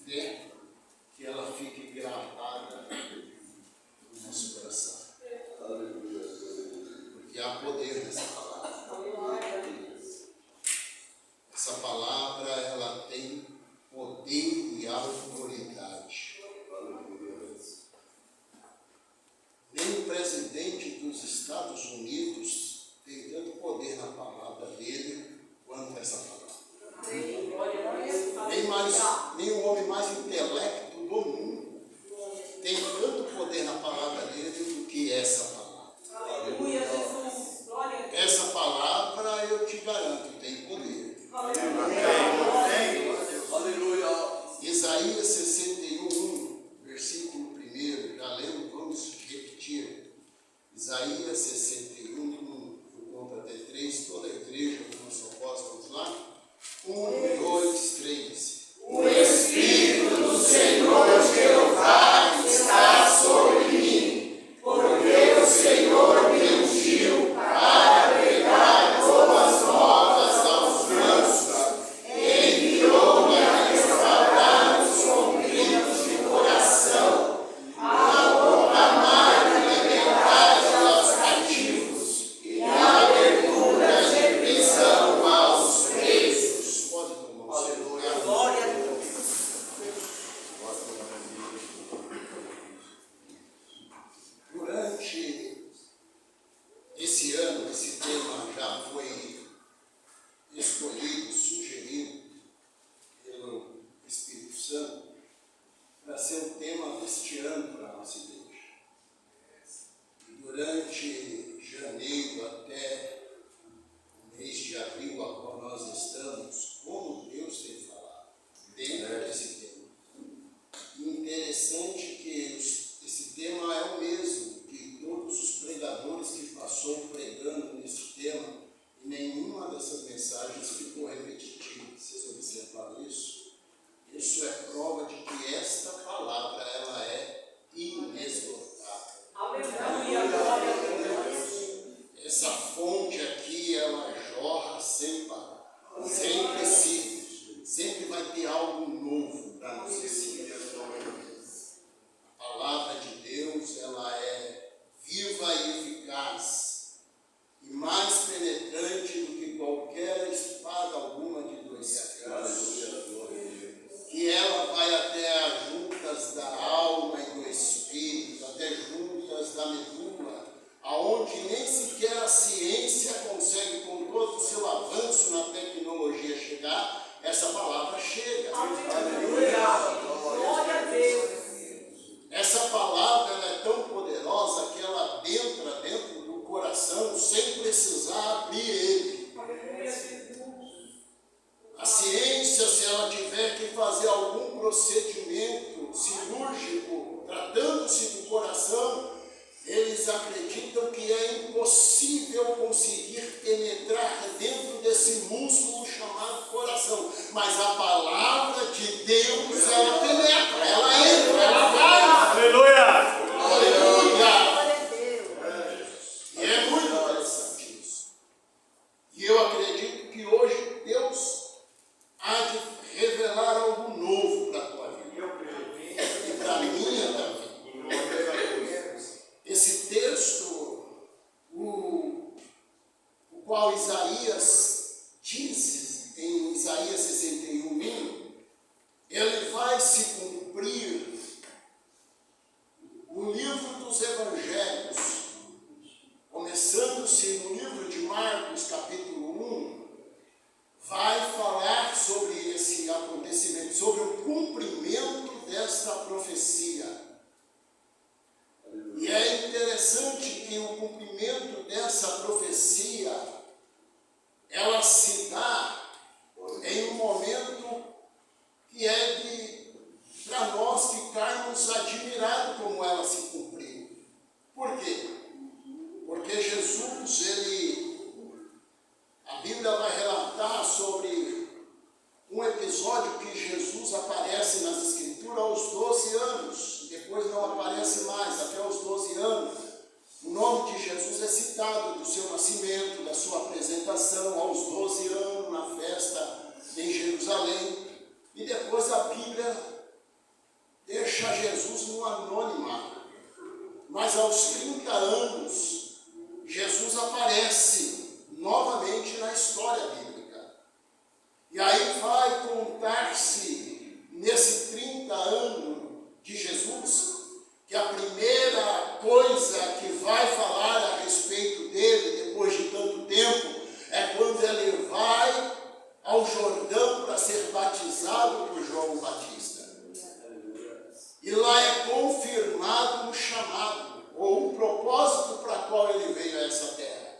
né? Que ela fique gravada no nosso coração. Porque há poder nessa palavra. Essa palavra, ela tem poder e autoridade. Nem o presidente dos Estados Unidos tem tanto poder na palavra dele quanto essa palavra. Nem o homem mais intelecto do mundo tem tanto poder na palavra dele do que essa palavra. Aleluia, Jesus. Essa palavra, eu te garanto, tem poder. Aleluia. Isaías 61, versículo 1, já lemos, vamos repetir. Isaías 61, eu conto até 3, toda a igreja, como sou apóstolo, vamos lá? 1, 2, 3. O Espírito do Senhor Jeová está sobre mim, porque o Senhor me ungiu para pregar boas novas aos mansos, enviou-me a restaurar os contritos de coração, a proclamar a liberdade aos cativos e a abertura de prisão aos presos. Pode tomar o seu lugar. Glória a Deus. Durante esse ano, esse tema já foi escolhido, sugerido pelo Espírito Santo para ser o tema deste ano para a nossa igreja. E durante janeiro até o mês de abril, a qual nós estamos, como Deus tem falado dentro desse tema. E interessante que esse tema é o mesmo que todos os pregadores que passou pregando nesse tema, e nenhuma dessas mensagens ficou repetitiva. Vocês observaram isso? Isso é prova de que esta palavra, ela é inesgotável. Aleluia. Glória a Deus. Essa fonte aqui, ela jorra sem parar, sempre ciclos, sempre vai ter algo novo para nos ensinar. A palavra de Deus, ela é viva e eficaz, e mais penetrante do que qualquer espada alguma de dois gumes, que ela vai até as juntas da alma e do espírito, até juntas da medula, aonde nem sequer a ciência consegue, com todo o seu avanço na tecnologia, chegar. Essa palavra chega. Aleluia. Glória a Deus. Essa palavra, ela é tão poderosa que ela entra dentro do coração sem precisar abrir ele. Aleluia, Jesus. A ciência, se ela tiver que fazer algum procedimento cirúrgico, tratando-se do coração, eles acreditam que é impossível conseguir penetrar dentro desse músculo chamado coração. Mas a palavra de Deus, ela penetra, ela entra, ela vai. Aleluia! Aleluia! E é muito interessante isso. E eu acredito que hoje Deus há de revelar algo novo para a tua vida. E para a minha também. Esse texto, o qual Isaías diz em Isaías 61, ele vai se cumprir no livro dos Evangelhos, começando-se no livro de Marcos, capítulo 1, vai falar sobre esse acontecimento, sobre o cumprimento desta profecia. E é interessante que o cumprimento dessa profecia, ela se dá em um momento que é para nós ficarmos admirados como ela se cumpriu. Por quê? Porque Jesus, a Bíblia vai relatar sobre um episódio que Jesus aparece nas Escrituras aos 12 anos, depois não aparece mais, até aos 12 anos. O nome de Jesus é citado do seu nascimento, da sua apresentação aos 12 anos, na festa em Jerusalém. E depois a Bíblia Mas aos 30 anos, Jesus aparece novamente na história bíblica. E aí vai contar-se, nesse 30 anos de Jesus, que a primeira coisa que vai falar a respeito dele, depois de tanto tempo, é quando ele vai ao Jordão para ser batizado por João Batista. E lá é confirmado o chamado, ou o propósito para qual ele veio a essa terra.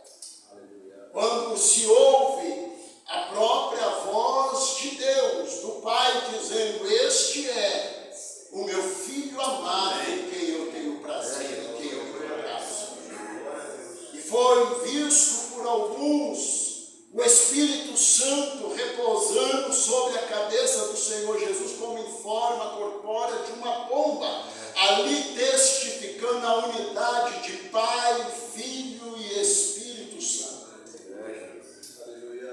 Quando se ouve a própria voz de Deus, do Pai, dizendo: este é o meu Filho amado, em quem eu tenho prazer, em quem eu tenho graça. E foi visto por alguns o Espírito Santo repousando sobre a cabeça do Senhor Jesus como em forma corpórea de uma pomba, ali testificando a unidade de Pai, Filho e Espírito Santo.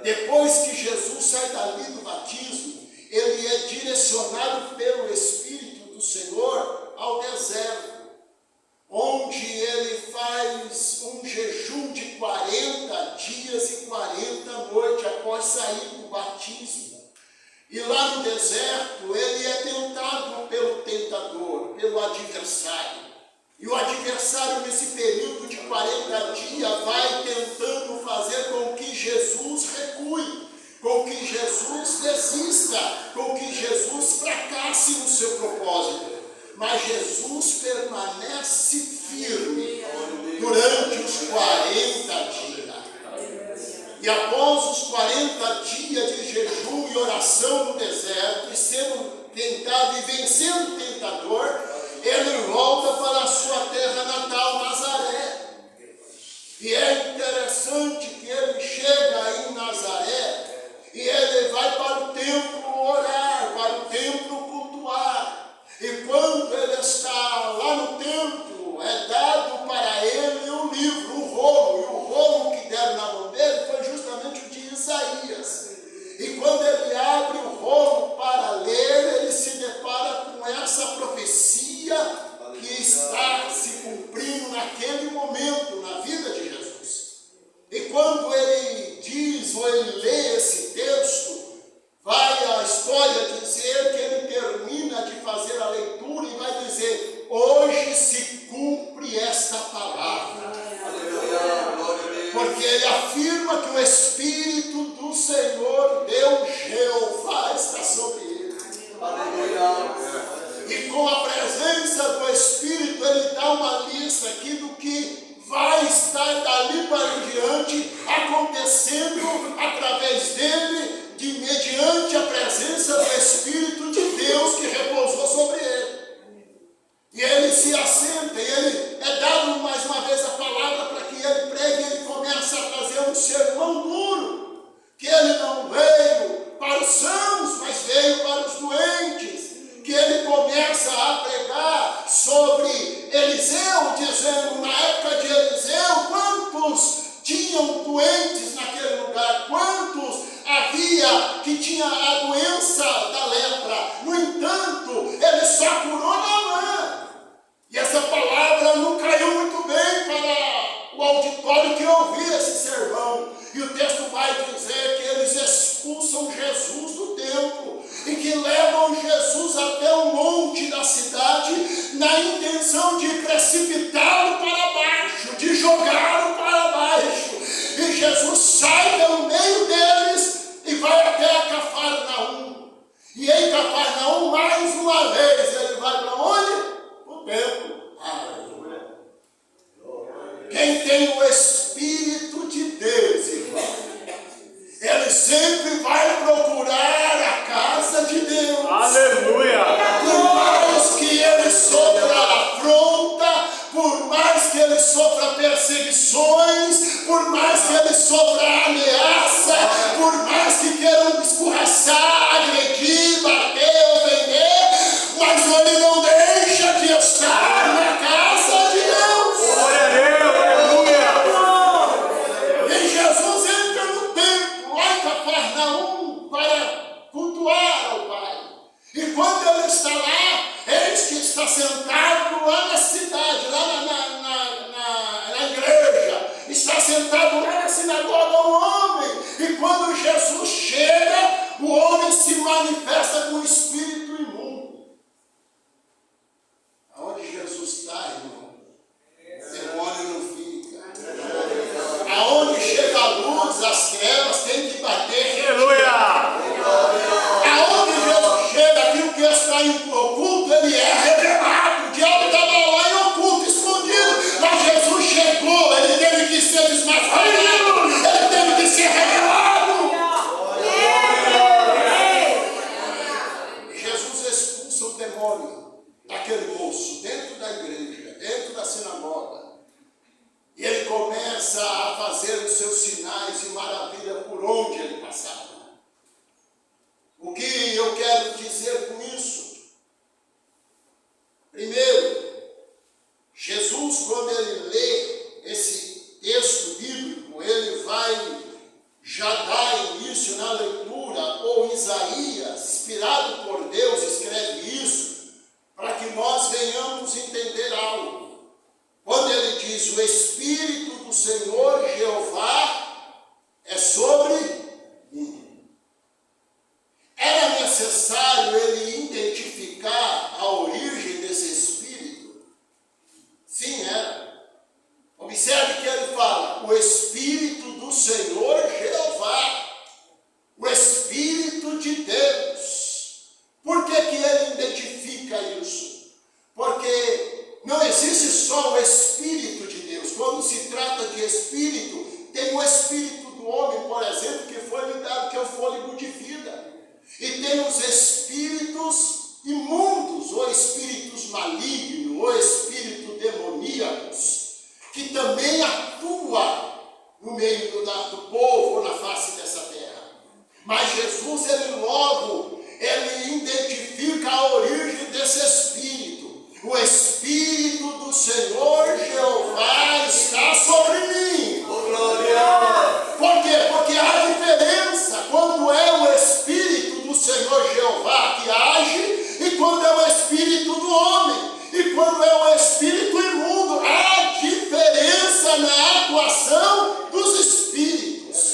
Depois que Jesus sai dali do batismo, ele é direcionado pelo Espírito do Senhor ao deserto, onde ele faz um jejum de 40 dias e 40 noites após sair do batismo. E lá no deserto ele é tentado pelo tentador, pelo adversário. E o adversário, nesse período de 40 dias, vai tentando fazer com que Jesus recue, com que Jesus desista, com que Jesus fracasse no seu propósito. Mas Jesus permanece firme durante os 40 dias. E após os 40 dias de jejum e oração no deserto, e sendo tentado e vencendo o tentador, ele volta para a sua terra natal, Nazaré. E é interessante que ele chega em Nazaré e ele vai para o templo orar, para o templo cultuar. E quando ele está lá no templo, é dado para ele um livro, um rolo. E o rolo que deram na mão dele foi justamente o de Isaías. E quando ele abre o rolo para ler, ele se depara com essa profecia que está se cumprindo naquele momento na vida de Jesus. E quando ele diz ou ele lê esse texto, vai a história dizer que ele termina de fazer a leitura e vai dizer: hoje se cumpre esta palavra. Porque ele afirma que o Espírito do Senhor, Deus Jeová, está sobre ele. E com a presença do Espírito, ele dá uma lista aqui do que vai estar dali para em diante acontecendo através dele, mediante a presença do Espírito de Deus que repousou sobre ele. E ele se assenta, e ele é dado mais uma vez a palavra para que ele pregue, e ele começa a fazer um sermão duro, que ele não veio para os sãos, mas veio para os doentes, que ele começa a pregar sobre Eliseu, dizendo, na época de Eliseu, quantos tinham doentes naquele lugar, quantos havia que tinha a doença da lepra. No entanto, ele só curou Naamã. E essa palavra não caiu muito bem para o auditório que ouvia esse sermão. E o texto vai dizer que eles expulsam Jesus do templo e que levam Jesus até o monte da cidade na intenção de precipitá-lo para baixo, de jogá-lo para baixo. E Jesus sai pelo meio deles e vai até a Cafarnaum. E em Cafarnaum, mais uma vez, ele vai para onde? O templo. Quem tem o Espírito de Deus, irmão, ele sempre vai procurar a casa de Deus. Aleluia! Por mais que ele sofra afronta, por mais que ele sofra perseguições, por mais que ele sofra ameaça, por mais que queiram escorraçar, agredir, bater, ofender, mas ele não deixa de estar na casa de Deus. Glória a Deus! Aleluia! E Jesus entra no templo, lá em Cafarnaum, para cultuar ao Pai. E quando ele está lá, eis que está sentado lá na cidade, lá sentado lá na sinagoga um homem. E quando Jesus chega, o homem se manifesta com o espírito imundo. Aonde Jesus está, irmão, demônio não fica. Aonde chega a luz, as trevas têm que bater. Aleluia! Aonde Jesus chega, aquilo que está em oculto, ele é revelado. O diabo estava lá em oculto, escondido. Mas Jesus chegou, ele teve que ser desmascarado. Ele teve que ser revelado. Jesus expulsa o demônio daquele moço, dentro da igreja, dentro da sinagoga. E ele começa a fazer os seus sinais e maravilhas por onde ele passava. O que eu quero dizer com isso? Primeiro, Jesus, quando ele lê esse texto bíblico, ele vai já dar início na leitura, ou Isaías, inspirado por Deus, escreve isso, para que nós venhamos entender algo. Quando ele diz, o Espírito do Senhor Jeová é sobre mim. Era necessário ele identificar a origem desse Espírito? Sim, era. Observe que ele fala, o Espírito do Senhor Jeová, o Espírito de Deus. Por que que ele identifica isso? Porque não existe só o Espírito de Deus. Quando se trata de Espírito, tem o Espírito do homem, por exemplo, que foi lhe dado, que é o fôlego de vida. E tem os espíritos imundos, ou espíritos malignos, ou espíritos demoníacos, que também atua no meio do povo, ou na face dessa terra. Mas Jesus, ele identifica a origem desse espírito. O Espírito do Senhor Jeová está sobre mim. Por quê? Porque há diferença quando é o Espírito do Senhor Jeová que age e quando é o Espírito do homem. E quando é o Espírito imundo, há diferença na atuação dos Espíritos.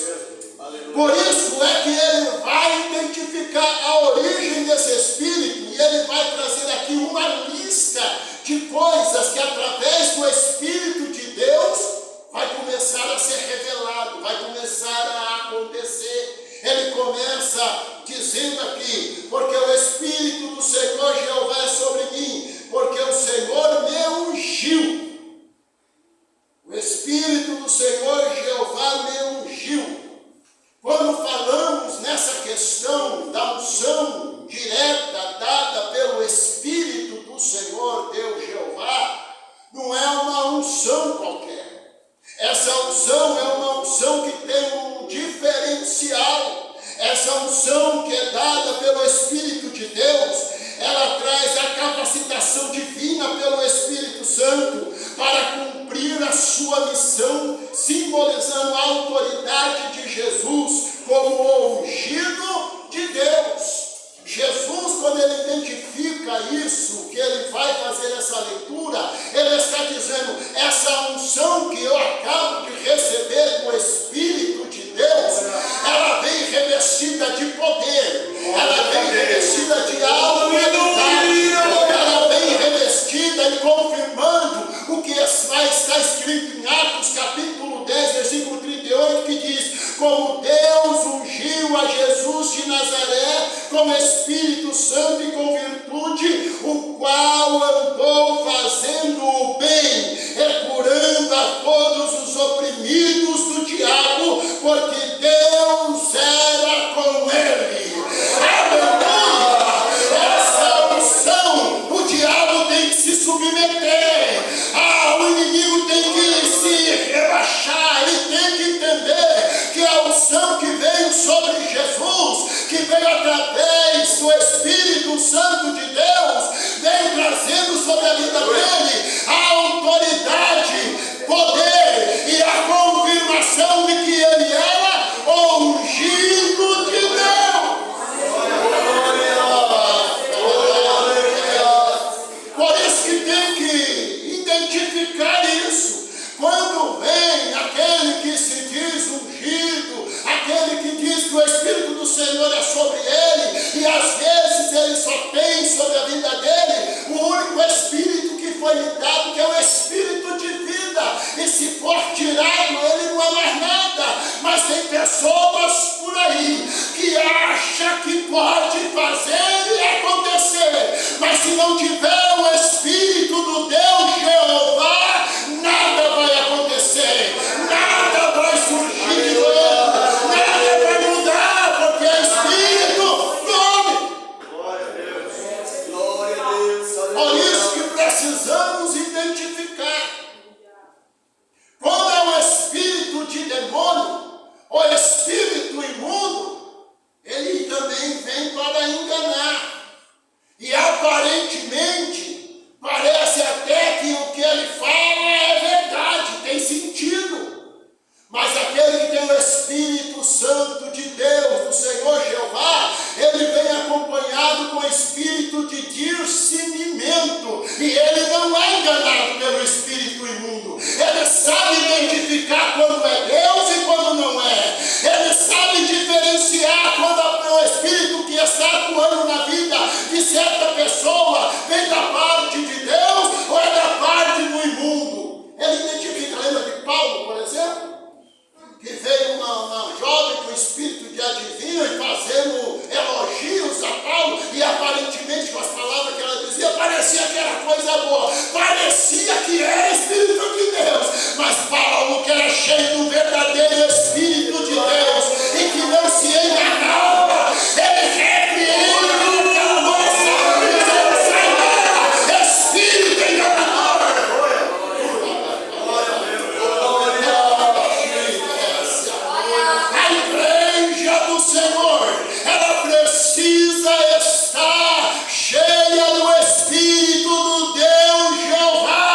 Por isso é que ele vai identificar a origem desse Espírito e ele vai trazer aqui uma lista de coisas que através do Espírito de Deus vai começar a ser revelado, vai começar a acontecer. Ele começa dizendo aqui, porque o Espírito do Senhor Jeová é sobre mim, porque o Senhor me ungiu. O Espírito do Senhor Jeová me ungiu. Quando falamos nessa questão da unção direta dada pelo Espírito do Senhor Deus Jeová, não é uma unção qualquer. Essa unção é uma unção que tem um diferencial. Essa unção que é dada pelo Espírito de Deus, ela traz a capacitação divina pelo Espírito Santo para cumprir a sua missão, simbolizando a autoridade de Jesus como o ungido de Deus. Jesus, quando ele identifica isso, que ele vai fazer essa leitura, ele está dizendo, essa unção que eu acabo de receber do Espírito de Deus, ela vem revestida de poder, ela vem revestida de autoridade, ela vem revestida e confirmando o que está escrito em Atos capítulo 10, versículo 38, que diz, como Deus ungiu a Jesus de Nazaré com Espírito Santo e com virtude, o qual andou fazendo o bem e curando a todos os oprimidos do diabo, porque Deus era com ele. Aleluia! Essa unção, o diabo tem que se submeter. O inimigo tem que se rebaixar, ele tem que entender que a unção que veio sobre Jesus, que veio através do Espírito Santo de Deus, veio trazendo sobre a vida dele a autoridade, poder e a confirmação de que ele era o ungido de Deus. Por isso que tem que identificar isso. Quando vem aquele que vida dele o único espírito que foi lhe dado, que é o espírito de vida. E se for tirado, ele não é mais nada. Mas tem pessoas por aí que acham que pode fazer e acontecer. Mas se não tiver o espírito do Deus Jeová, nada vai acontecer. Nada vai surgir de novo. Nada vai mudar, porque é espírito do homem. Glória a Deus. Glória a Deus. Por isso que precisamos identificar. Quando é um espírito de demônio, ou espírito imundo, ele também vem para enganar. E aparentemente, parece até que o que ele fala é verdade, tem sentido. Mas aquele que tem o Espírito Santo de Deus, do Senhor Jeová, ele vem acompanhado com o espírito de discernimento. E ele não é enganado pelo espírito imundo. Ele sabe identificar quando é Deus e quando não é. Ele sabe diferenciar quando o espírito que está atuando na vida de certa pessoa vem da parte de Deus ou é da parte do imundo. Ele identifica, lembra de Paulo, por exemplo? Que veio uma jovem com espírito de adivinho e fazendo elogios a Paulo, e aparentemente com as palavras que ela dizia, parecia que era coisa boa, parecia que era Espírito de Deus, mas Paulo, que era cheio do verdadeiro Espírito de Deus e que não se enganava, ele repreende a nossa vida, Espírito enganador. A igreja do Senhor, ela precisa estar cheia do Espírito do Deus Jeová.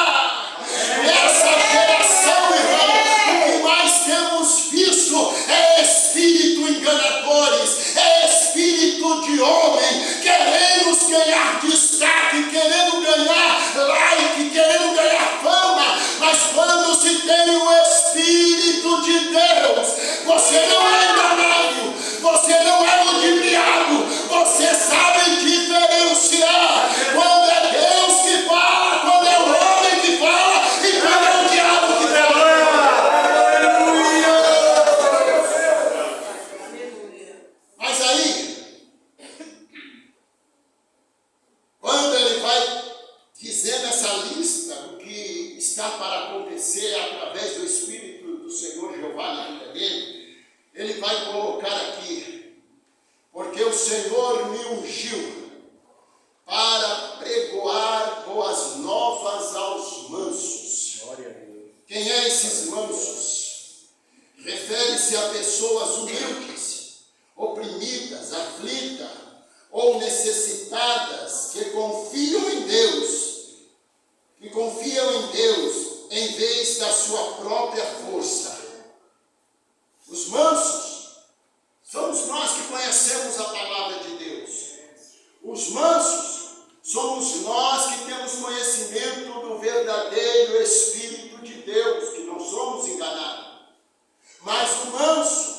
Nessa geração, irmão, o que mais temos visto é espírito enganadores, é espírito de homem, querendo ganhar destaque, querendo ganhar like, querendo ganhar fama, mas quando se tem o Espírito de Deus, você não é enganado, você não é ludibriado, você sabe diferenciar quando é Deus que fala, quando é o homem que fala e quando é o diabo que fala. Mas aí, quando ele vai dizendo essa lista do que está para acontecer através do Espírito do Senhor Jeová na vida dele, ele vai colocar aqui, porque o Senhor me ungiu para pregoar boas novas aos mansos. Glória a Deus. Quem é esses mansos? Refere-se a pessoas humildes, oprimidas, aflitas ou necessitadas, que confiam em Deus em vez da sua própria força. Os mansos somos nós que conhecemos a palavra de Deus. Os mansos somos nós que temos conhecimento do verdadeiro Espírito de Deus, que não somos enganados. Mas o manso,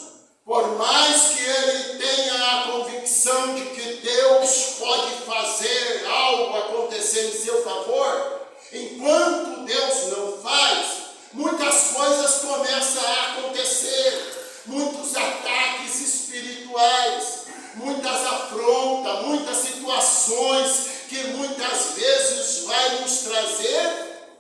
por mais que ele tenha a convicção de que Deus pode fazer algo acontecer em seu favor, enquanto Deus não faz, muitas coisas começam a acontecer, muitos ataques espirituais, muitas afrontas, muitas situações que muitas vezes vai nos trazer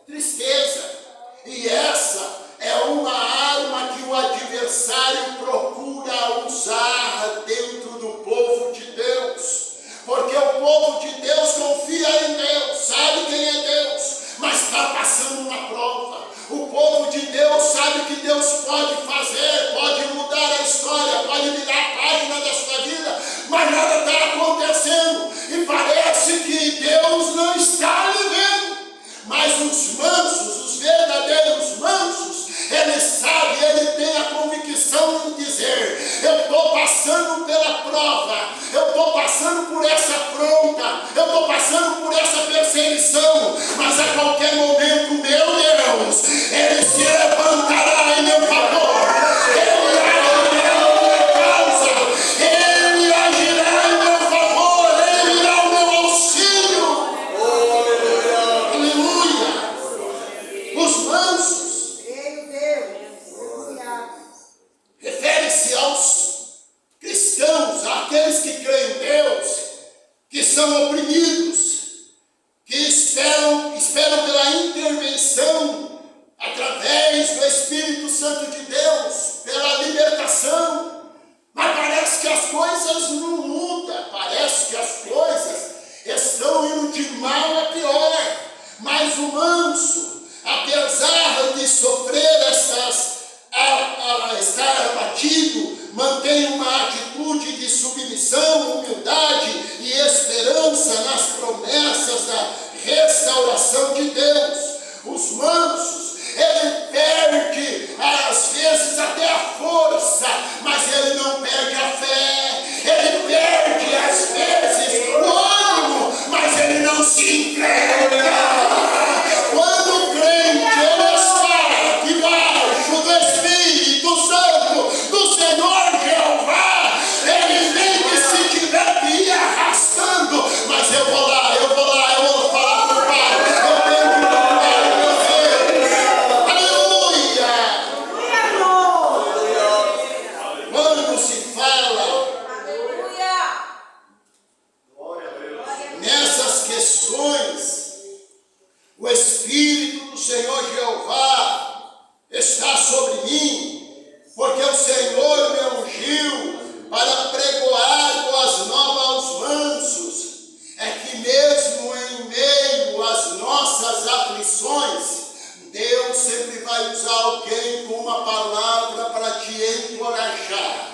tristeza. E essa é uma arma que o adversário procura usar dentro do povo de Deus. Porque o povo de Deus confia em Deus, sabe quem é Deus, mas está passando uma prova. O povo de Deus sabe que Deus pode fazer, pode mudar a história, pode virar a página da sua vida, mas nada está acontecendo. E parece que Deus não está lhe vendo. Mas os mansos, os verdadeiros mansos, ele sabe, ele tem a convicção de dizer: eu estou passando pela prova, eu estou passando por essa afronta, eu estou passando por essa perseguição, mas a qualquer momento, meu Deus, ele se levantará em meu favor, ele agirá em minha causa, ele agirá em meu favor, ele virá ao meu auxílio. espero pela intervenção através do Espírito Santo de Deus, pela libertação. Mas parece que as coisas não mudam, parece que as coisas estão indo de mal a pior. Mas o manso, apesar de sofrer estar abatido, mantém uma atitude de submissão, humildade e esperança nas promessas da restauração de Deus. Os mansos, ele perde às vezes até a força, mas ele não perde a fé. Ele perde às vezes o ânimo, mas ele não se entrega. Quando o crente ele está debaixo do Espírito Santo do Senhor Jeová, ele nem que se tiver que ir arrastando, mas eu vou lá, eu vou falar com o Pai, eu tenho que louvar o meu Deus. Aleluia! Quando se fala nessas questões, o Espírito do Senhor Jeová está sobre mim, porque o Senhor me ungiu para pregoar boas novas aos mansos. É que mesmo em meio às nossas aflições, Deus sempre vai usar alguém com uma palavra para te encorajar.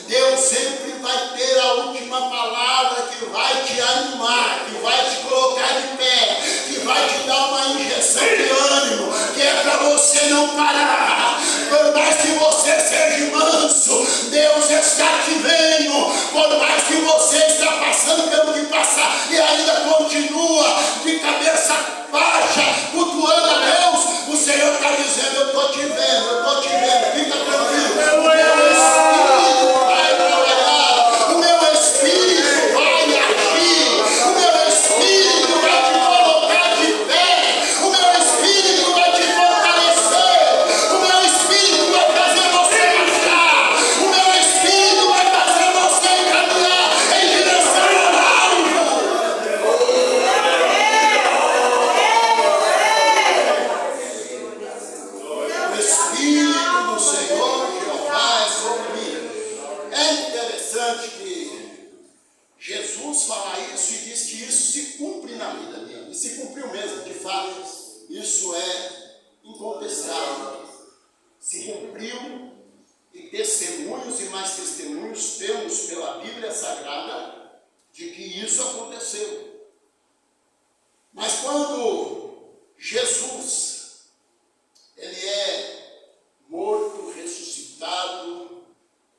Deus sempre vai ter a última palavra que vai te animar, que vai te colocar de pé, que vai te dar uma injeção de ânimo, que é para você não parar. Por mais que você seja manso, Deus está te vendo. Por mais que você está passando pelo que passar e ainda continua de cabeça baixa, cultuando a Deus, o Senhor está dizendo: eu estou te vendo, fica tranquilo. Meu Espírito vai trabalhar, o meu Espírito vai agir, o meu Espírito vai te colocar de pé, o meu Espírito vai te fortalecer, o meu Espírito vai fazer você marchar, o meu Espírito vai fazer você caminhar em direção ao alvo. O Espírito do Senhor Jeová é sobre mim. É interessante que Jesus fala isso e diz que isso se cumpre na vida dele. E se cumpriu mesmo, de fato. Isso é incontestável. Se cumpriu, e testemunhos e mais testemunhos temos pela Bíblia Sagrada de que isso aconteceu. Mas quando Jesus ele é morto, ressuscitado,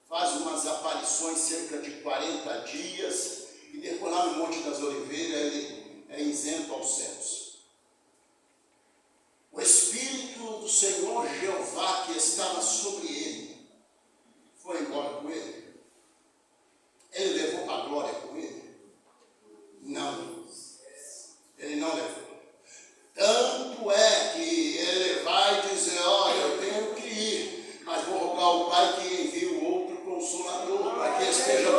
faz umas aparições cerca de 40 dias, e depois lá no Monte das Oliveiras ele é isento aos céus. O Espírito do Senhor Jeová que estava sobre ele, foi embora com ele? Ele levou para a glória com ele? Não. Ele não levou. Tanto é que ele vai dizer: olha, eu tenho que ir, mas vou rogar ao Pai que envie o outro Consolador, para que esteja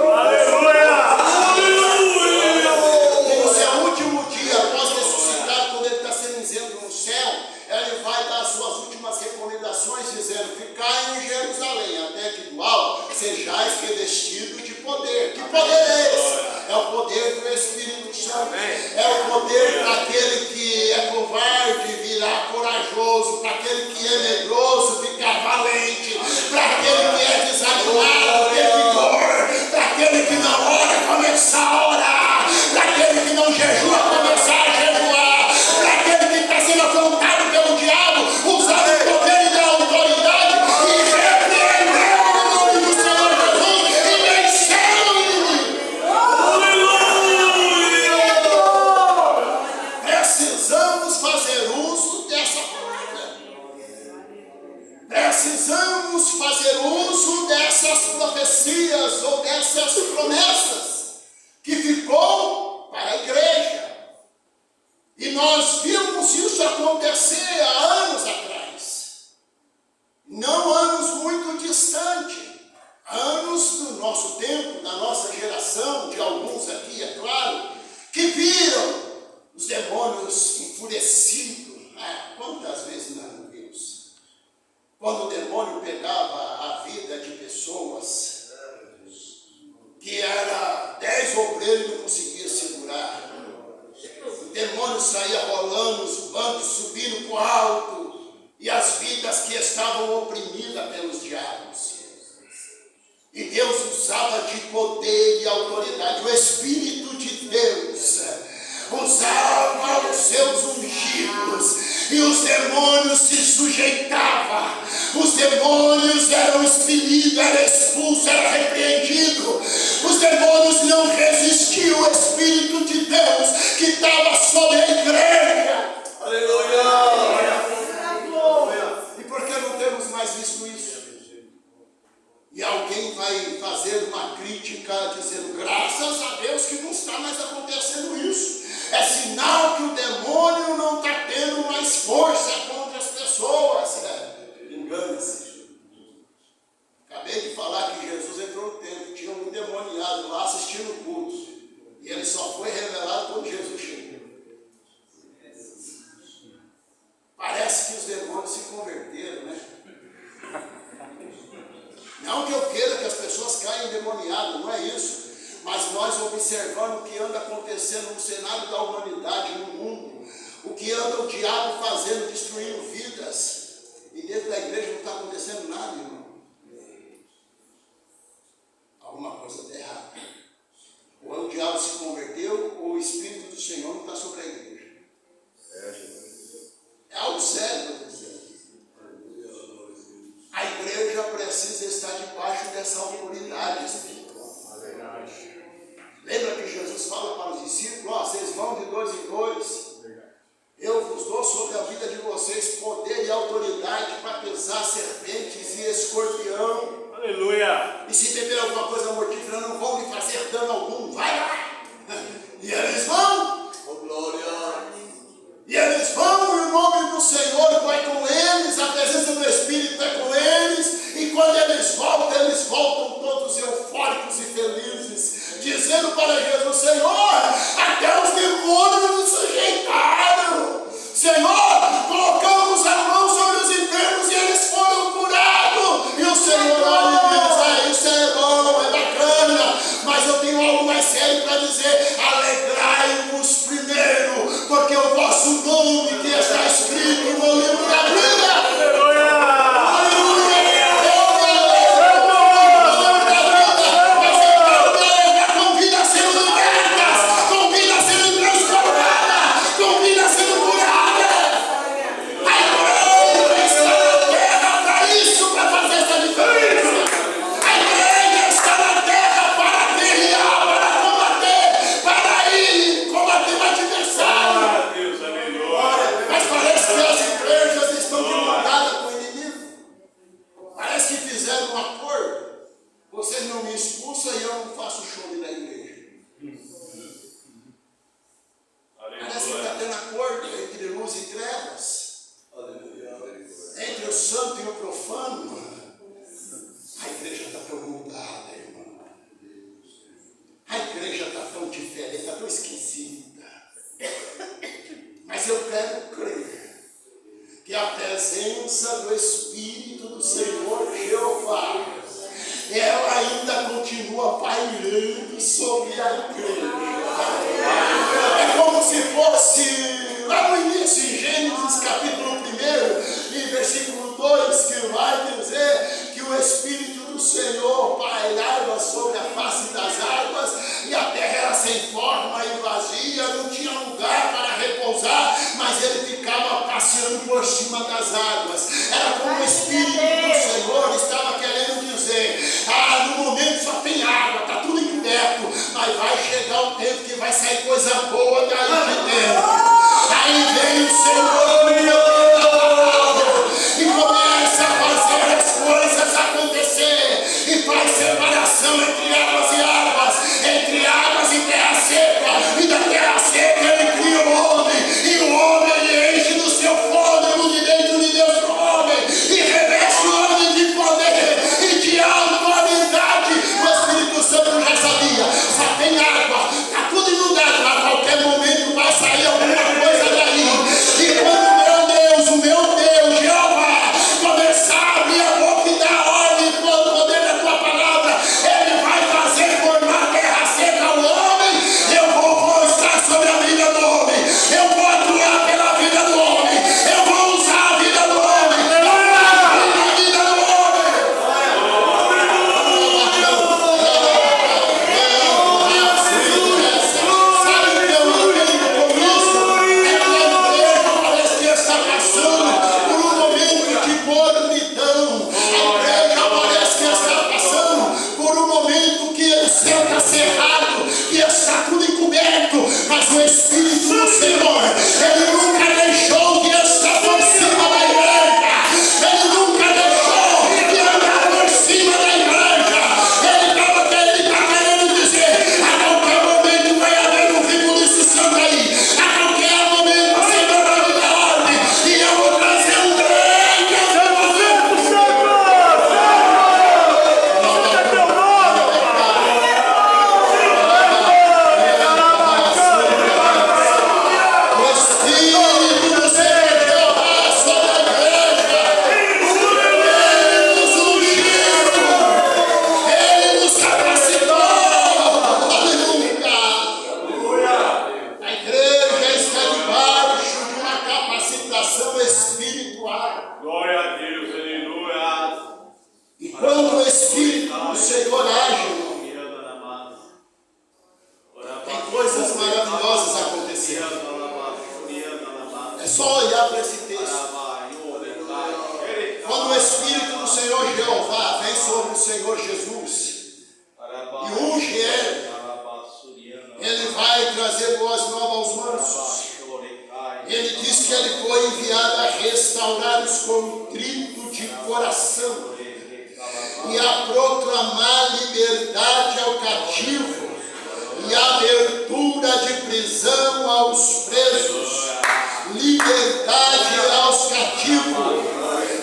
e no seu último dia, após ressuscitar, quando ele está sendo isento no céu, ele vai dar as suas últimas recomendações, dizendo: ficai em Jerusalém, até que do alto sejais revestidos de poder. Que poder é esse? É o poder do Espírito Santo. É o poder para aquele que é covarde virar corajoso, para aquele que é medroso ficar valente, para aquele que é desanimado ter vigor, para aquele que não ora começar a orar, para aquele que não jejua começar a jejuar, para aquele que está sendo afrontado pelo diabo, usando o poder e a autoridade e repreendeu o nome do Senhor Jesus e venceu o inimigo. Precisamos fazer uso dessa palavra. Precisamos fazer uso dessas profecias ou dessas promessas que ficou para a igreja. E nós vimos isso acontecer há anos atrás. Não anos muito distantes. Anos do nosso tempo, da nossa geração, de alguns aqui, é claro, que viram os demônios enfurecidos, demônio saía rolando, os bancos subindo para o alto, e as vidas que estavam oprimidas pelos diabos. E Deus usava de poder e autoridade. O Espírito de Deus usava os seus ungidos, e os demônios se sujeitavam. Os demônios eram expelidos, eram expulsos, eram repreendidos. Os demônios não resistiam ao Espírito de Deus que estava sobre a igreja. Aleluia. E por que não temos mais visto isso? E alguém vai fazer uma crítica dizendo, graças a Deus que não está mais acontecendo isso. É sinal que o demônio não está tendo mais força contra as pessoas. Engane-se. Acabei de falar que Jesus entrou no templo, tinha um endemoniado lá assistindo o culto. E ele só foi revelado quando Jesus chegou. Parece que os demônios se converteram, né? Não que eu queira que as pessoas caiam endemoniadas, não é isso. Mas nós observando o que anda acontecendo no cenário da humanidade, no mundo, o que anda o diabo fazendo, destruindo vidas, e dentro da igreja não está acontecendo nada, irmão. Alguma coisa está errada. Ou o diabo se converteu, ou o Espírito do Senhor não está sobre a igreja. É algo sério, meu Deus. A igreja precisa estar debaixo dessa autoridade espiritual. Lembra que Jesus fala para os discípulos, vocês vão de 2 em 2. Eu vos dou sobre a vida de vocês poder e autoridade para pisar serpentes e escorpião. Aleluia. E se beber alguma coisa mortífera, não vão lhe fazer dano algum. Vai lá. E eles vão. Oh, glória. E eles vão, e o nome do Senhor vai com eles, a presença do Espírito é com eles, e quando eles voltam todos eufóricos e felizes, dizendo para Jesus, Senhor, até os demônios nos sujeitaram. Senhor, colocamos a mão sobre os enfermos e eles foram curados. E o Senhor olha e diz, isso é bom, é bacana, mas eu tenho algo mais sério para dizer, alegrai-vos primeiro, porque o vosso nome que está escrito no livro da vida. Aleluia! Aleluia! Com vidas sendo libertas, com vidas sendo transformadas, com vidas sendo curadas. A igreja está na terra para isso, para fazer essa diferença. A igreja está na terra para guerrear, para combater, para ir combater o adversário. Mas parece que as igrejas estão conectadas com o inimigo. Parece que fizeram um acordo. Vocês não me expulsam e eu não faço show na igreja. Parece que está tendo acordo entre luz e trevas. Entre o santo e o profano. A igreja está tão mudada, irmão. A igreja está tão diferente, está tão esquisita. Mas eu quero crer que a presença do Espírito do Senhor Jeová, ela ainda continua pairando sobre a igreja. É como se fosse lá no início, em Gênesis capítulo 1, e versículo 2, que vai dizer que o Espírito do Senhor pairava sobre a face das águas, e a terra era sem forma e vazia, não tinha lugar para repousar, mas ele ficava passeando por cima das águas. Era como o Espírito do Senhor estava querendo dizer, no momento só tem água, está tudo encoberto, mas vai chegar um tempo que vai sair coisa boa daí de dentro. Aí vem o Senhor e começa a fazer as coisas acontecer, e faz separação entre águas e águas, entre águas e terra seca, e da terra seca ele cria o homem, e o homem ele enche do seu fôlego de dentro de Deus do homem, e reveste o homem de poder e de autoridade. O Espírito Santo já sabia, só tem água, está tudo inundado, mas a qualquer momento vai sair alguma É só olhar para esse texto. Quando o Espírito do Senhor Jeová vem sobre o Senhor Jesus e unge ele vai trazer boas novas aos mansos. Ele diz que ele foi enviado a restaurar os contritos de coração e a proclamar liberdade ao cativo e abertura de prisão aos presos. Liberdade aos cativos,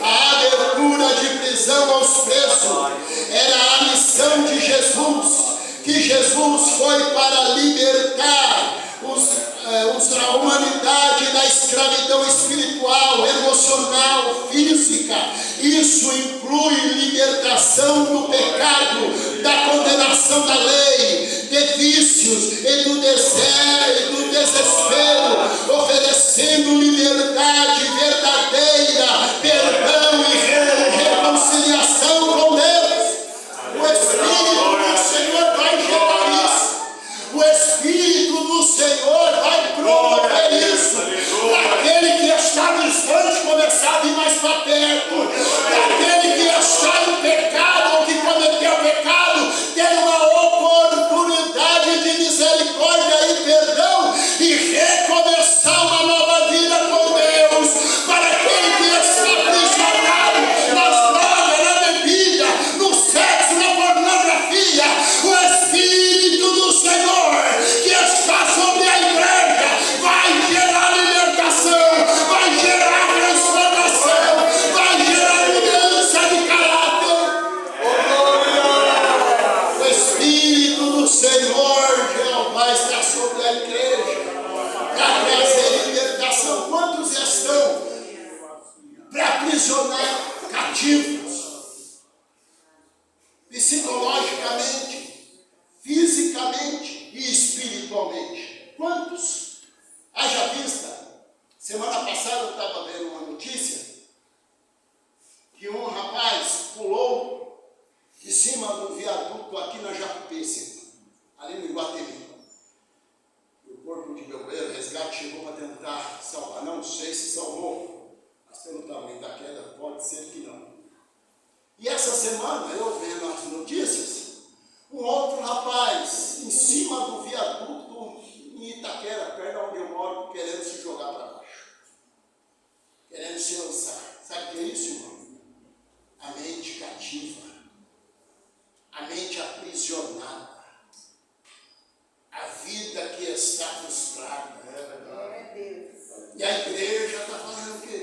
a abertura de prisão aos presos era a missão de Jesus, que Jesus foi para libertar a humanidade da escravidão espiritual, emocional, física. Isso inclui libertação do pecado, da condenação da lei, de vícios e do desejo, do desespero, oferecendo liberdade verdadeira, perdão e reconciliação com Deus. O Espírito do Senhor vai gerar isso. O Espírito do Senhor vai promover isso. Para aquele que está distante começar a vir mais para perto. Para aquele que está em pecado ou que cometeu pecado, ter uma oportunidade de misericórdia e perdão e recomeçar uma nova vida com Deus. Para aquele que está aprisionado nas drogas, na bebida, no sexo, na pornografia, o Espírito do Senhor que está sobre a igreja vai gerar libertação, vai gerar transformação, vai gerar mudança de caráter. O Espírito do Senhor Jeová está sobre a igreja para trazer libertação. Quantos estão para aprisionar cativos psicologicamente, fisicamente e espiritualmente? Quantos? Haja vista, semana passada eu estava vendo uma notícia que um rapaz pulou de cima do viaduto aqui na Jacupência, ali no Iguatemi. O corpo de Belveiro, resgate, chegou para tentar salvar. Não sei se salvou, mas pelo tamanho da queda pode ser que não. E essa semana, eu vendo as notícias, um outro rapaz em cima do viaduto em Itaquera, perto onde eu moro, querendo se jogar para baixo, querendo se lançar. Sabe o que é isso, irmão? A mente cativa, a mente aprisionada, a vida que está frustrada. E a igreja está fazendo o quê?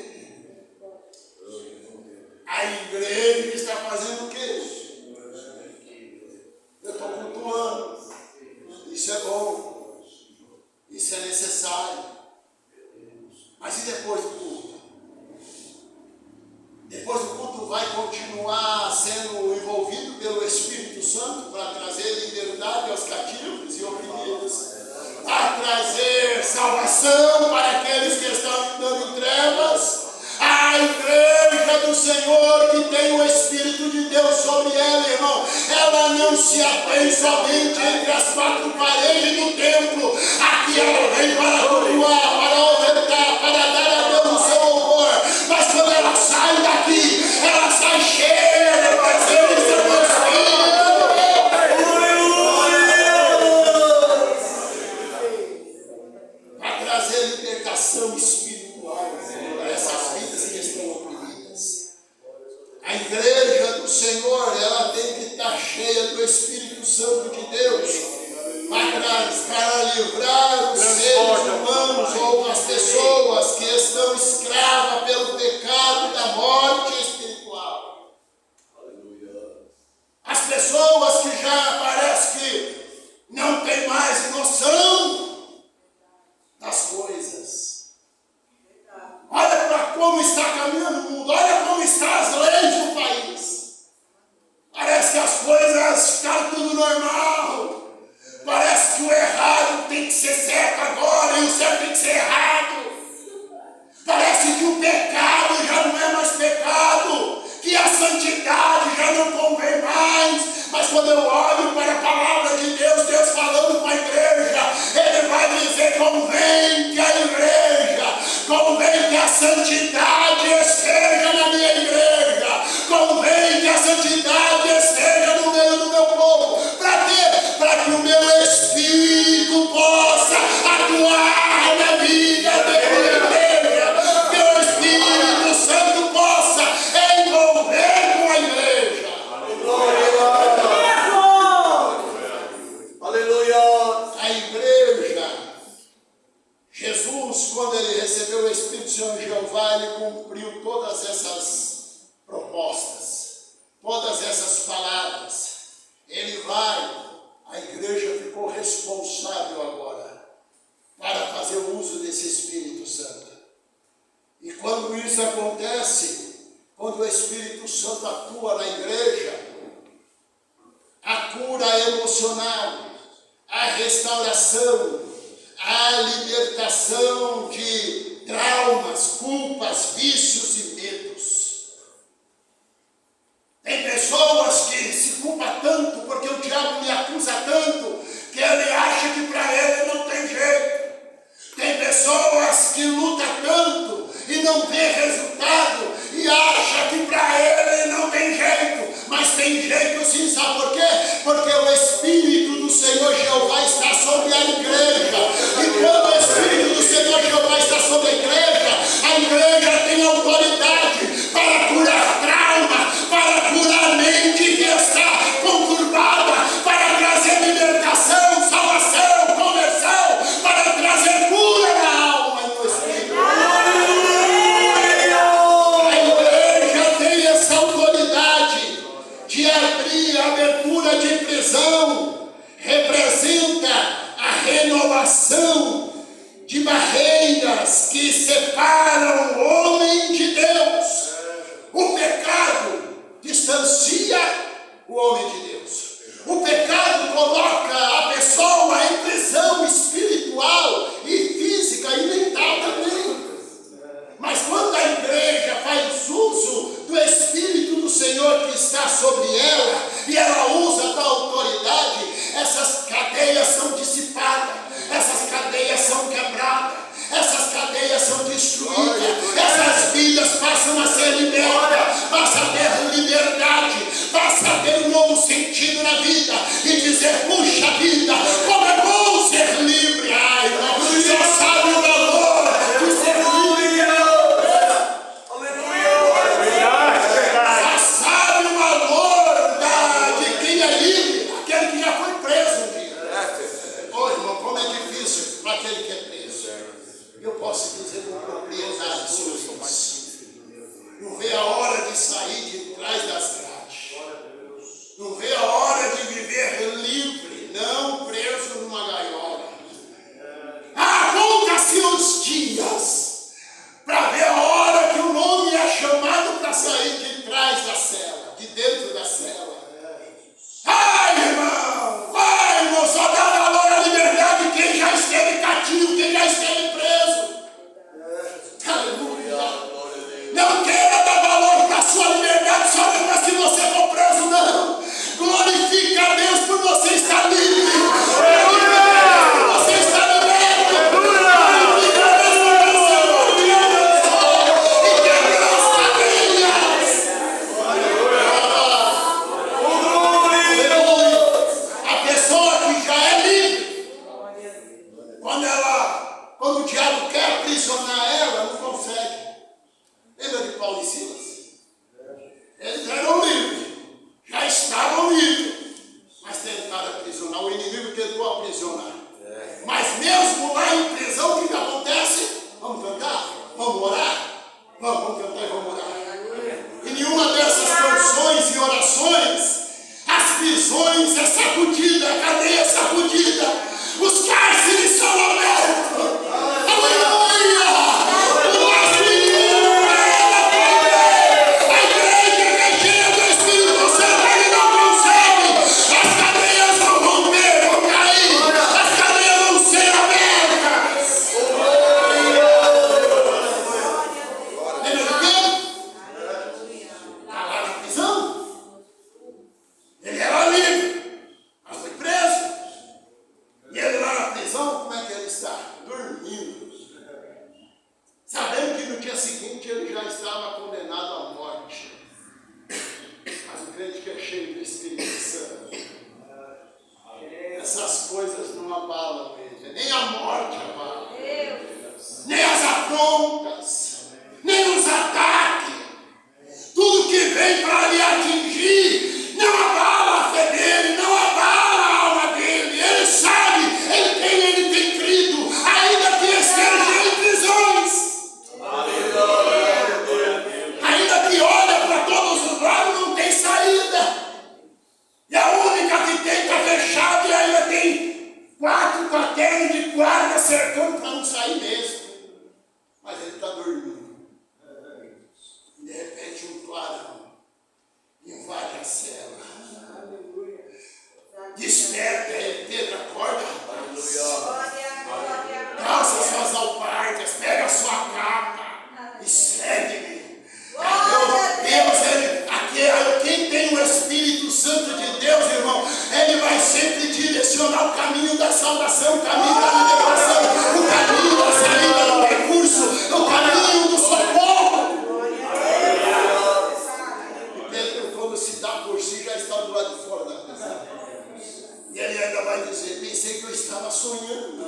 A igreja está fazendo o quê? Eu estou cultuando. Isso é bom. Isso é necessário. Mas e depois do culto? Depois do culto vai continuar sendo envolvido pelo Espírito Santo para trazer liberdade aos cativos e oprimidos, para trazer salvação para aqueles que estão andando em trevas. A igreja do Senhor que tem o Espírito de Deus sobre ela, irmão, ela não se atém somente entre as quatro paredes do templo. Aqui ela vem para cultuar, para ofertar, para dar a Deus o seu louvor. Mas quando ela sai daqui, ela sai cheia da presença do Espírito. Para trazer libertação espiritual para essas vidas que estão oprimidas. A igreja do Senhor, ela tem que estar cheia do Espírito Santo de Deus para livrar os seres humanos ou as pessoas que estão escravas pelo pecado da morte espiritual. As pessoas que já parece que não tem mais noção das coisas. Olha para como está caminhando o mundo, olha como estão as leis do país. Parece que as coisas ficaram tudo normal. Parece que o errado tem que ser certo agora e o certo tem que ser errado. Parece que o pecado já não é mais pecado, que a santidade já não convém mais. Mas quando eu olho para a palavra de Deus, Deus falando com a igreja, Ele vai dizer: convém que a igreja, convém santidade esteja na minha igreja. Convém que a santidade esteja no meio do meu povo. Para quê? Para que o meu Espírito possa atuar na vida da igreja. Que o Espírito Santo possa envolver com a igreja. Aleluia. A igreja, Jesus, quando ele recebeu o Espírito Santo de Jeová, ele cumpriu todas essas propostas, todas essas palavras. Ele vai, a igreja ficou responsável agora para fazer o uso desse Espírito Santo. E quando isso acontece, quando o Espírito Santo atua na igreja, a cura emocional, a restauração, a libertação de traumas, culpas, vícios e medos. Tem pessoas que se culpam tanto porque o diabo me acusa tanto que ele acha que para ele não tem jeito. Tem pessoas que lutam tanto e não vê resultado e acha que para ele não tem jeito. Mas tem jeito sim, sabe por quê? Porque o Espírito do Senhor Jeová está sobre a igreja. E quando o Espírito do Senhor Jeová está sobre a igreja tem autoridade para curar trauma, para curar a mente que está conturbada, para trazer libertação, salvação, conversão, para trazer cura na alma e no Espírito. A igreja tem essa autoridade de abrir a abertura de prisão, representa a renovação de barreiras que separam o homem de Deus. O pecado distancia o homem de Deus. O pecado coloca a pessoa em prisão espiritual e física e mental também. Mas quando a igreja faz uso do Espírito do Senhor que está sobre ela, e ela usa da autoridade, essas cadeias são dissipadas, essas cadeias são quebradas, essas cadeias são destruídas, essas vidas passam a ser libertas, passam a ter liberdade, passam a ter um novo sentido na vida, e dizer, puxa vida, como é bom ser livre. Ai, irmão, seguinte ele já estava condenado à morte. Mas o crente que é cheio do Espírito Santo, essas coisas não abalam ele, nem a morte abala, nem as afrontas, nem os ataques, tudo que vem para lhe atingir, não abala a fé dele, não abala a alma dele. Ele sabe em quem ele tem crido, ainda que esteja em prisões, ainda que olha para todos os lados, não tem saída. E a única que tem está fechada e ainda tem 4 quartéis de guarda cercando para não sair mesmo. Mas ele está dormindo. De repente um clarão invade a cela. Desperta ele, Pedro, acorda, rapaz. Calça suas alparcas, pega a sua capa e segue-me. Quem tem o Espírito Santo de Deus, irmão, ele vai sempre direcionar o caminho da salvação, o caminho da libertação, o caminho da saída do recurso, o caminho do socorro. E Pedro, quando se dá por si, já está do lado de fora da prisão. E ele ainda vai dizer: pensei que eu estava sonhando.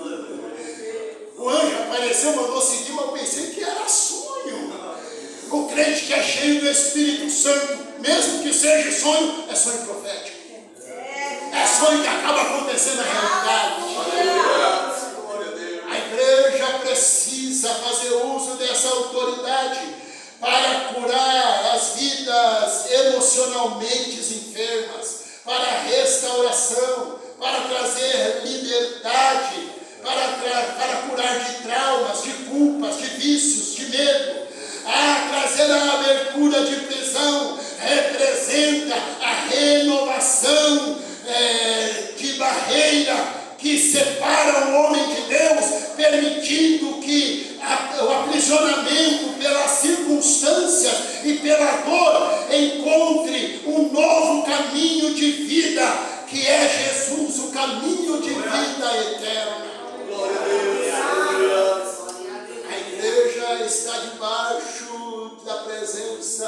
O anjo apareceu, mandou seguir, mas eu pensei que era sonho. O crente que é cheio do Espírito Santo, mesmo que seja sonho, é sonho profético. É sonho que acaba acontecendo na realidade. A igreja precisa fazer uso dessa autoridade para curar as vidas emocionalmente enfermas, para restauração, para trazer liberdade, para curar de traumas, de culpas, de vícios, de medo. Trazer a abertura de prisão representa a renovação de barreira que separa o homem de Deus, permitindo que o aprisionamento pelas circunstâncias e pela dor encontre um novo caminho de vida, que é Jesus, o caminho de vida eterna. A igreja está debaixo da presença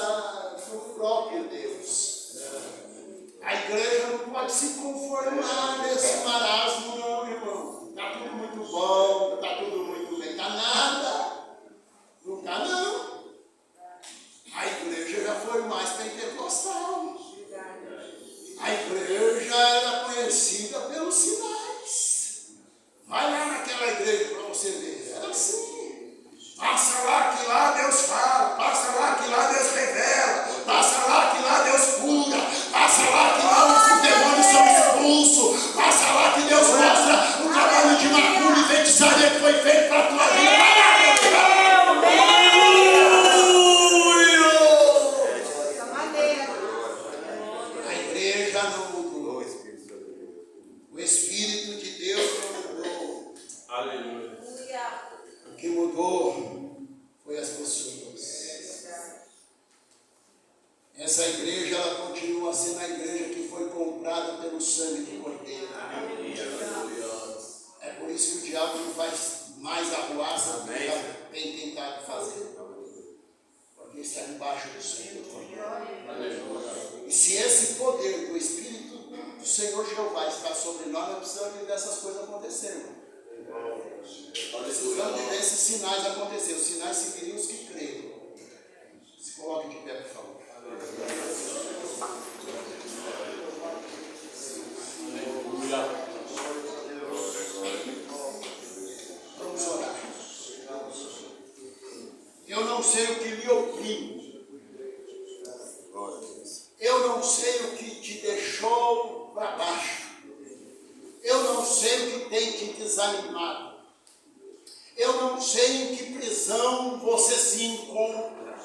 do próprio Deus. A igreja não pode se conformar nesse marasmo, não, irmão. Está tudo muito bom, está tudo muito bem. Está nada. Não está, não. A igreja já foi mais pentecostal. A igreja era conhecida pelos sinais. Vai lá naquela igreja para você ver. Era assim. Passa lá que lá Deus fala, passa lá que lá Deus revela, passa lá que lá Deus cura, passa lá que lá os demônios são expulsos, passa lá que Deus mostra o trabalho de macumba e feitiçaria que foi feito para a tua vida. A igreja não mudou, o Espírito de Deus não mudou. Aleluia. O que mudou foi as pessoas. Essa igreja, ela continua sendo a igreja que foi comprada pelo sangue do Cordeiro. É por isso que o diabo não faz mais arruaça do que já tem tentado fazer. Porque está debaixo do sangue do Cordeiro. E se esse poder do Espírito do Senhor Jeová está sobre nós, nós precisamos ver dessas coisas acontecerem. Precisamos de ver esses sinais acontecer. Os sinais seguiriam os que creem. Se coloque de pé, por favor. Vamos orar. Eu não sei o que lhe oprime. Eu não sei o que te deixou para baixo. Eu não sei o que tem te desanimado. Eu não sei em que prisão você se encontra.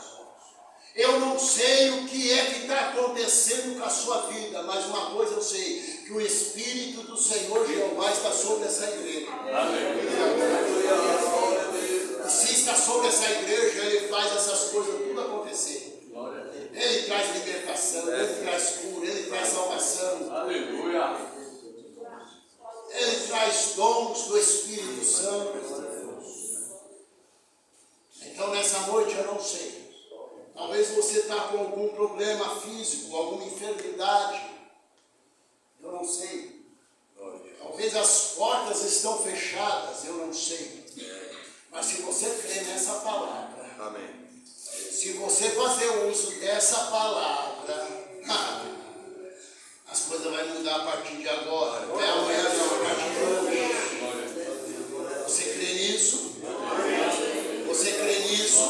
Eu não sei o que é que está acontecendo com a sua vida, mas uma coisa eu sei, que o Espírito do Senhor Jeová está sobre essa igreja. E se está sobre essa igreja, ele faz essas coisas tudo acontecer. Ele traz libertação, ele traz cura, ele traz salvação. Aleluia. Ele traz dons do Espírito Santo. Então, nessa noite, eu não sei. Talvez você está com algum problema físico, alguma enfermidade. Eu não sei. Talvez as portas estão fechadas, eu não sei. Mas se você crê nessa palavra, Amém. se você fazer uso dessa palavra, as coisas vão mudar a partir de agora. Até amanhã, não, a partir de hoje. Você crê nisso? Você crê nisso?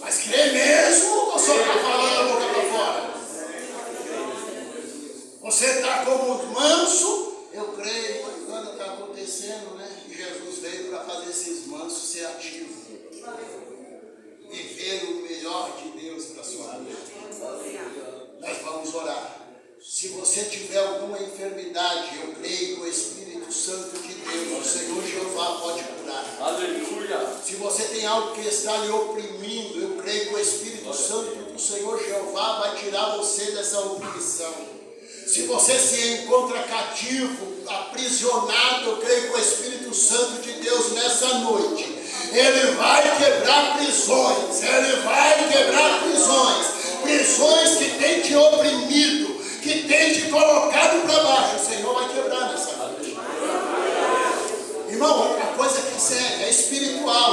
Mas crê mesmo ou só está falando a boca para fora? Você está como manso? Eu creio, quando está acontecendo, né? E Jesus veio para fazer esses mansos ser ativos. Viver o melhor de Deus para a sua vida. Nós vamos orar. Se você tiver alguma enfermidade, eu creio que o Espírito Santo de Deus, o Senhor Jeová, pode curar. Aleluia. Se você tem algo que está lhe oprimindo, eu creio que o Espírito Santo do Senhor Jeová vai tirar você dessa opressão. Se você se encontra cativo, aprisionado, eu creio que o Espírito Santo de Deus nessa noite, Ele vai quebrar prisões, Ele vai quebrar prisões, prisões que tem te oprimido, que tem te colocado para baixo, o Senhor vai quebrar nessa noite. Irmão, a coisa que segue é espiritual.